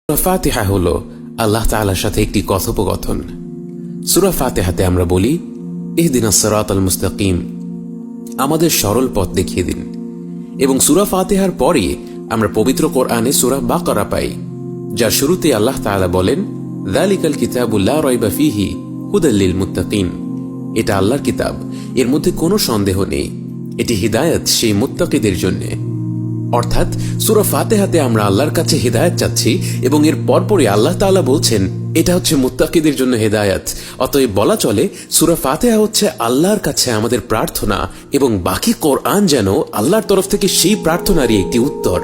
সূরা ফাতিহা হলো আল্লাহ তাআলার সাথে একটি কথোপকথন। সূরা ফাতিহাতে আমরা বলি, ইহদিনাস সিরাতাল মুস্তাকিম, আমাদের সরল পথ দেখিয়ে দিন। এবং সূরা ফাতিহার পরে আমরা পবিত্র কোরআনে সূরা বাকারা পাই, যার শুরুতে আল্লাহ তাআলা বলেন, যালিকাল কিতাবু লা রাইবা ফীহি হুদাল লিল মুত্তাকিন। এটা আল্লাহর কিতাব, এর মধ্যে কোনো সন্দেহ নেই, এটি হিদায়াত সেই মুত্তাকিদের জন্য। অর্থাৎ সূরা ফাতিহাতে আমরা আল্লাহর কাছে হিদায়াত চাচ্ছি এবং এর পরপরই আল্লাহ তাআলা বলছেন এটা হচ্ছে মুত্তাকিদের জন্য হিদায়াত। অতএব বলা চলে সূরা ফাতিহা হচ্ছে আল্লাহর কাছে আমাদের প্রার্থনা এবং বাকি কোরআন যেন আল্লাহর তরফ থেকে সেই প্রার্থনারই একটি উত্তর।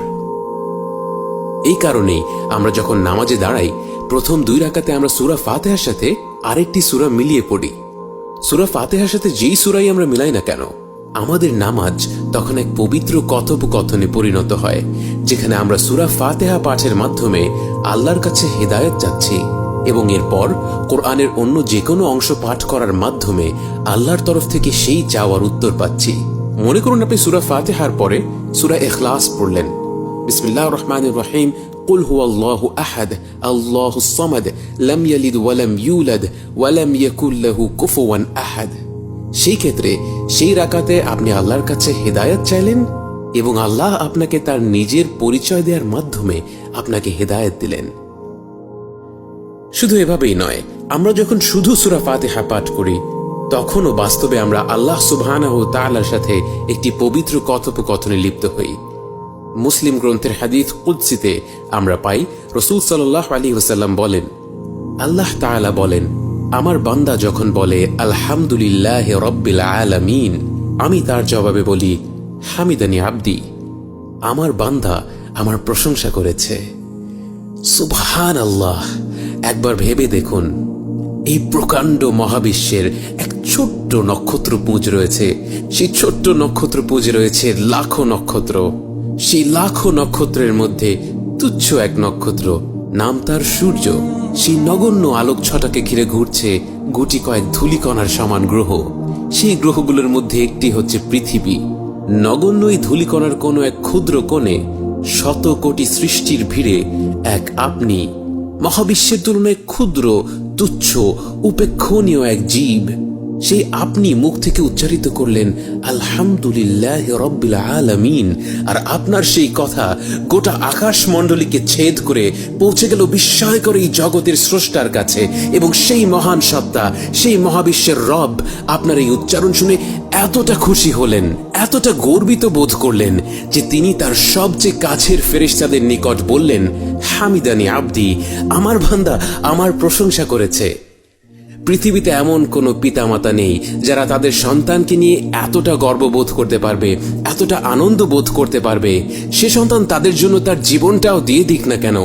এই কারণেই আমরা যখন নামাজে দাঁড়াই, প্রথম 2 রাকাতে আমরা সূরা ফাতিহার সাথে আরেকটি সূরা মিলিয়ে পড়ি। সূরা ফাতিহার সাথে যেই সূরাই আমরা মিলাই না কেন, আমাদের নামাজ তখন এক পবিত্র কথোপকথনে পরিণত হয়, যেখানে আমরা সূরা ফাতিহা পাঠের মাধ্যমে আল্লাহর কাছে হিদায়াত চাচ্ছি এবং এরপর কোরআনের অন্য যে কোনো অংশ পাঠ করার মাধ্যমে আল্লাহর তরফ থেকে সেই চাওয়ার উত্তর পাচ্ছি। মনে করুন আপনি সূরা ফাতিহার পরে সূরা ইখলাস পড়লেন। বিসমিল্লাহির রহমানির রহিম, কুল হুয়াল্লাহু আহাদ আল্লাহুস সামাদ লাম ইয়ালিদ ওয়া লাম ইউলাদ ওয়া লাম ইয়াকুল লাহু কুফুওয়ান আহাদ। সেই ক্ষেত্রে সেই রাকাতে আপনি আল্লাহর কাছে হিদায়াত চাইলেন এবং আল্লাহ আপনাকে তার নিজের পরিচয় দেওয়ার মাধ্যমে আপনাকে হিদায়াত দিলেন। শুধু এভাবেই নয়, আমরা যখন শুধু সূরা ফাতিহা পাঠ করি, তখনও বাস্তবে আমরা আল্লাহ সুবহানাহু ওয়া তাআলার সাথে একটি পবিত্র কথোপকথনে লিপ্ত হই। মুসলিম গ্রন্থের হাদিস কুদসিতে আমরা পাই, রাসূল সাল্লাল্লাহু আলাইহি ওয়াসাল্লাম বলেন, আল্লাহ তাআলা বলেন, আমার বান্দা যখন বলে আলহামদুলিল্লাহি রাব্বিল আলামিন, আমি তার জবাবে বলি হামিদানি আবদি, আমার বান্দা আমার প্রশংসা করেছে। সুবহানাল্লাহ! একবার ভেবে দেখুন, এই প্রকাণ্ড মহাবিশ্বের এক ছোট্ট নক্ষত্রপুঞ্জ রয়েছে, সেই ছোট্ট নক্ষত্রপুঞ্জে রয়েছে লাখো নক্ষত্র। সেই লাখো নক্ষত্রের মধ্যে তুচ্ছ এক নক্ষত্র, নাম তার সূর্য, সেই নগণ্য আলোক ছটাকে ঘিরে ঘুরছে গুটি কয়েক ধূলিকণার সমান গ্রহ। সেই গ্রহগুলোর মধ্যে একটি হচ্ছে পৃথিবী। নগণ্য এই ধূলিকণার কোনো এক ক্ষুদ্র কোণে শত কোটি সৃষ্টির ভিড়ে এক আপনি, মহাবিশ্বের তুলনায় ক্ষুদ্র, তুচ্ছ, উপেক্ষণীয় এক জীব। সেই আপনি মুখ থেকে উচ্চারিত করলেন আলহামদুলিল্লাহি রাব্বিল আলামিন, আর আপনার সেই কথা গোটা আকাশমণ্ডলীকে ছেদ করে পৌঁছে গেল বিস্ময়কর এই জগতের স্রষ্টার কাছে। এবং সেই মহান সত্তা, সেই মহাবিশ্বের রব আপনার এই উচ্চারণ শুনে এতটা খুশি হলেন, এতটা গর্বিত বোধ করলেন যে তিনি তার সবচেয়ে কাছের ফেরেশতাদের নিকট বললেন, হামিদানি আবদি, আমার বান্দা আমার প্রশংসা করেছে। পৃথিবীতে এমন কোনো পিতামাতা নেই যারা তাদের সন্তানকে নিয়ে এতটা গর্ববোধ করতে পারবে, এতটা আনন্দ বোধ করতে পারবে। সে সন্তান তাদের জন্য তার জীবনটাও দিয়ে দিক না কেন,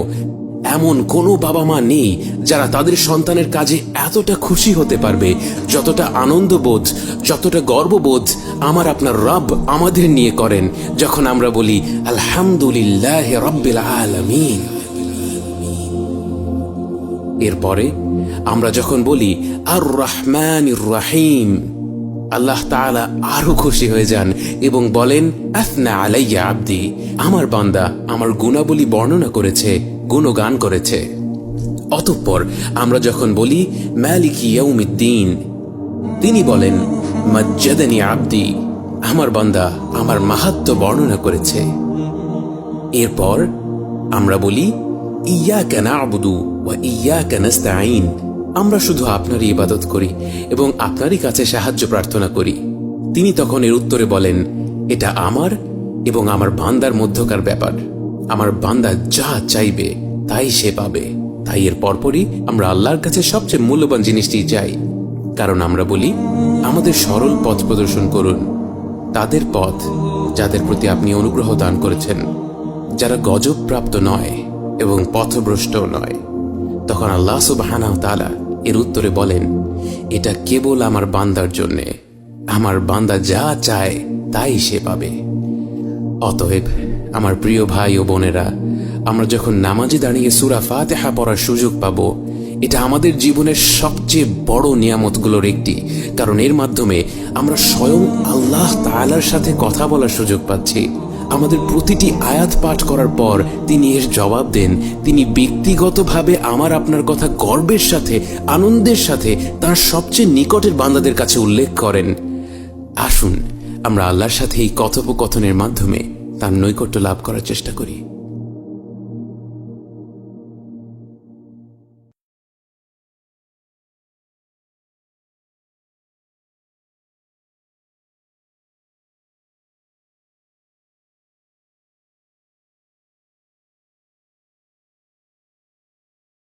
এমন কোনো বাবা মা নেই যারা তাদের সন্তানের কাজে এতটা খুশি হতে পারবে, যতটা আনন্দবোধ, যতটা গর্ববোধ আমার আপনার রব আমাদের নিয়ে করেন যখন আমরা বলি আলহামদুলিল্লাহি রাব্বিল আলামিন। এরপরে আমরা যখন বলি আর রহমানির রহিম, আল্লাহ তাআলা আরো খুশি হয়ে যান এবং বলেন আথনা আলাইয়া আবদি, আমার বান্দা আমার গুণাবলী বর্ণনা করেছে, গুণগান করেছে। অতঃপর আমরা যখন বলি মালিকি ইয়াউমিদ্দিন, তিনি বলেন মাজ্জাদানি আবদি, আমার বান্দা আমার মাহাত্ম্য বর্ণনা করেছে। এরপর আমরা বলি ইয়াকা না'বুদু ওয়া ইয়াকা নাস্তাঈন, আমরা শুধু আপনারই ইবাদত করি এবং আপনারই কাছে সাহায্য প্রার্থনা করি। তিনি তখন এর উত্তরে বলেন, এটা আমার এবং আমার বান্দার মধ্যকার ব্যাপার, আমার বান্দা যা চাইবে তাই সে পাবে। তাই এর পরপরই আমরা আল্লাহর কাছে সবচেয়ে মূল্যবান জিনিসটি চাই, কারণ আমরা বলি আমাদের সরল পথ প্রদর্শন করুন, তাদের পথ যাদের প্রতি আপনি অনুগ্রহ দান করেছেন, যারা গজব প্রাপ্ত নয় এবং পথভ্রষ্টও নয়। তখন আল্লাহ সুবহানাহু ওয়া তাআলা এর উত্তরে বলেন, এটা কেবল আমার বান্দার জন্যে, আমার বান্দা যা চায় তাই সে পাবে। অতএব আমার প্রিয় ভাই ও বোনেরা, আমরা যখন নামাজে দাঁড়িয়ে সূরা ফাতিহা পড়ার সুযোগ পাব, এটা আমাদের জীবনের সবচেয়ে বড় নিয়ামতগুলোর একটি, কারণ এর মাধ্যমে আমরা স্বয়ং আল্লাহ তাআলার সাথে কথা বলার সুযোগ পাচ্ছি। আমাদের প্রতিটি আয়াত পাঠ করার পর তিনি এর জবাব দেন। তিনি ব্যক্তিগতভাবে আমার আপনার কথা গর্বের সাথে, আনন্দের সাথে তার সবচেয়ে নিকটের বান্দাদের কাছে উল্লেখ করেন। আসুন আমরা আল্লাহর সাথে এই কথোপকথনের মাধ্যমে তার নৈকট্য লাভ করার চেষ্টা করি।